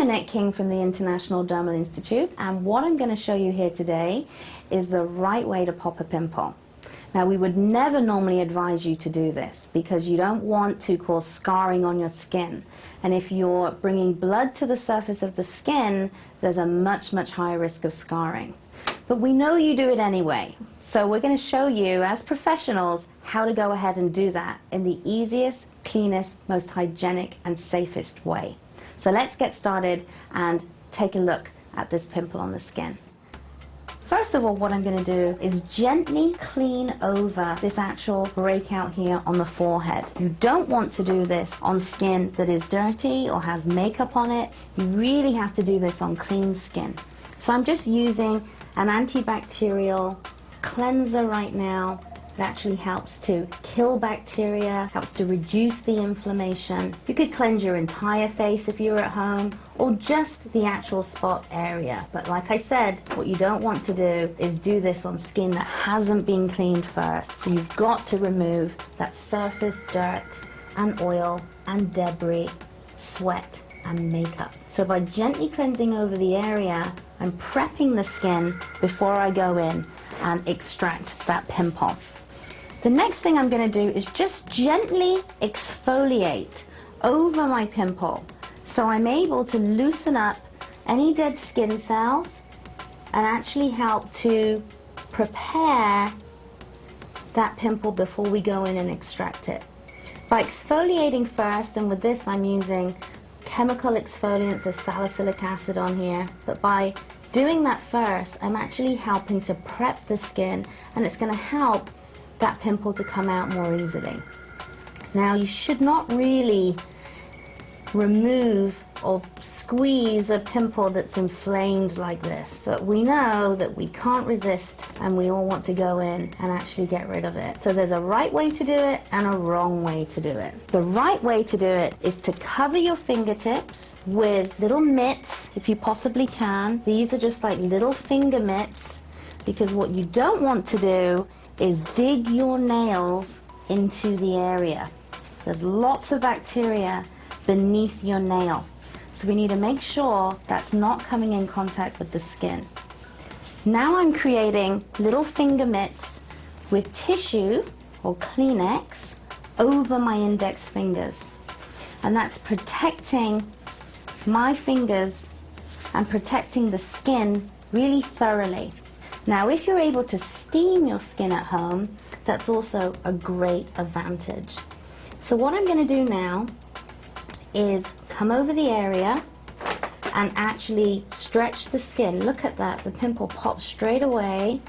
Annette King from the International Dermal Institute, and what I'm going to show you here today is the right way to pop a pimple. Now, we would never normally advise you to do this because you don't want to cause scarring on your skin. And if you're bringing blood to the surface of the skin, there's a much higher risk of scarring. But we know you do it anyway. So we're going to show you, as professionals, how to go ahead and do that in the easiest, cleanest, most hygienic and safest way. So let's get started and take a look at this pimple on the skin. First of all, what I'm going to do is gently clean over this actual breakout here on the forehead. You don't want to do this on skin that is dirty or has makeup on it. You really have to do this on clean skin. So I'm just using an antibacterial cleanser right now. It actually helps to kill bacteria, helps to reduce the inflammation. You could cleanse your entire face if you're at home, or just the actual spot area. But like I said, what you don't want to do is do this on skin that hasn't been cleaned first. So you've got to remove that surface dirt and oil and debris, sweat and makeup. So by gently cleansing over the area, I'm prepping the skin before I go in and extract that pimple. The next thing I'm going to do is just gently exfoliate over my pimple so I'm able to loosen up any dead skin cells and actually help to prepare that pimple before we go in and extract it. By exfoliating first, and with this I'm using chemical exfoliants, there's salicylic acid on here, but by doing that first I'm actually helping to prep the skin, and it's going to help that pimple to come out more easily. Now, you should not really remove or squeeze a pimple that's inflamed like this, but we know that we can't resist and we all want to go in and actually get rid of it. So there's a right way to do it and a wrong way to do it. The right way to do it is to cover your fingertips with little mitts if you possibly can. These are just like little finger mitts, because what you don't want to do is dig your nails into the area. There's lots of bacteria beneath your nail, so we need to make sure that's not coming in contact with the skin. Now I'm creating little finger mitts with tissue or Kleenex over my index fingers, and that's protecting my fingers and protecting the skin really thoroughly. Now, if you're able to steam your skin at home, that's also a great advantage. So what I'm going to do now is come over the area and actually stretch the skin. Look at that, the pimple popped straight away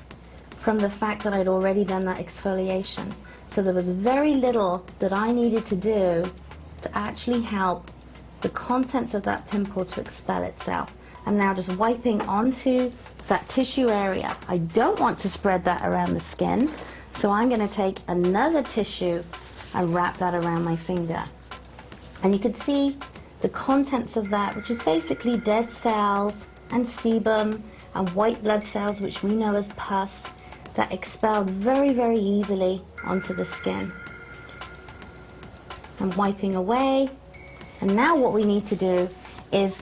from the fact that I'd already done that exfoliation. So there was very little that I needed to do to actually help the contents of that pimple to expel itself. I'm now just wiping onto that tissue area. I don't want to spread that around the skin, so I'm going to take another tissue and wrap that around my finger. And you can see the contents of that, which is basically dead cells and sebum and white blood cells, which we know as pus, that expel very easily onto the skin. I'm wiping away, and now what we need to do is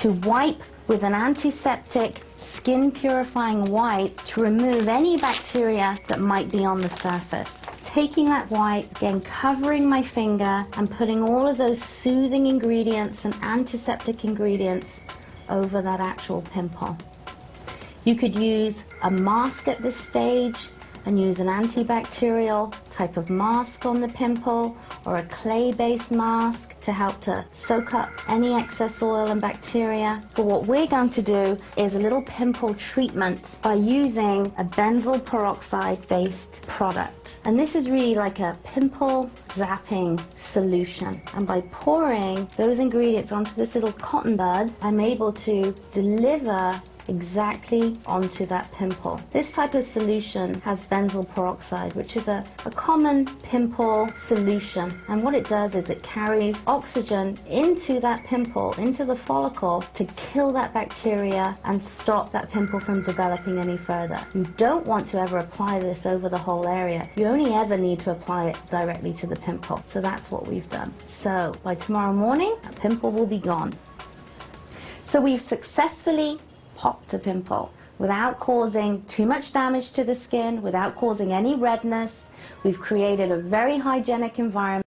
to wipe with an antiseptic skin purifying wipe to remove any bacteria that might be on the surface. Taking that wipe, again covering my finger and putting all of those soothing ingredients and antiseptic ingredients over that actual pimple. You could use a mask at this stage and use an antibacterial type of mask on the pimple, or a clay-based mask to help to soak up any excess oil and bacteria. But what we're going to do is a little pimple treatment by using a benzoyl peroxide-based product. And this is really like a pimple zapping solution. And by pouring those ingredients onto this little cotton bud, I'm able to deliver exactly onto that pimple. This type of solution has benzoyl peroxide, which is a common pimple solution, and what it does is it carries oxygen into that pimple, into the follicle, to kill that bacteria and stop that pimple from developing any further. You don't want to ever apply this over the whole area. You only ever need to apply it directly to the pimple. So that's what we've done. So by tomorrow morning, that pimple will be gone. So we've successfully popped a pimple without causing too much damage to the skin, without causing any redness. We've created a very hygienic environment.